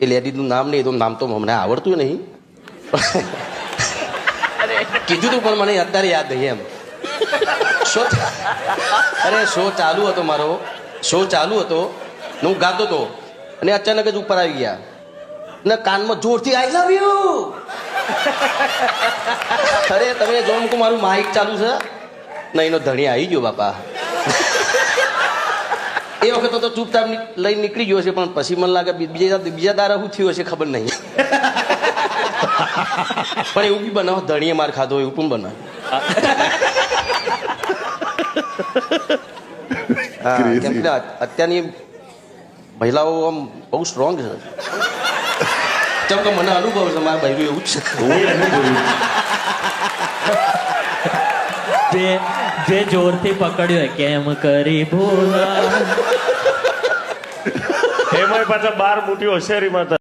એ લેડીઝનું નામ નહીં, તો નામ તો મને આવડતું નહીં. કીધું તું પણ મને અત્યારે યાદ નહીં એમ. શો ચાલુ હતો મારો, શો ચાલુ હતો, હું ગાતો હતો અને અચાનક જ ઉપર આવી ગયા ને કાનમાં જોરથી આઈ લવ યુ. અરે તમે જો મૂકું મારું માઇક ચાલુ છે ને એનો ધણી આવી ગયો બાપા. એ વખત તો ચૂપચાપ લઈને નીકળી ગયો છે, પણ પછી મને લાગે બીજા દારા શું થયું હશે ખબર નહીં. પણ એવું બી બનાવો, ધણીએ માર ખાધો એવું પણ બનાવ. હા, કેમ કે અત્યારની મહિલાઓ આમ બહુ સ્ટ્રોંગ છે. કેમ કે મને અનુભવ છે, મારા ભાઈ એવું જ છે. જે જોરથી પકડ્યો કેમ કરી ભૂલા એમાંય પાછા 12 મોટી હોશિયારી માં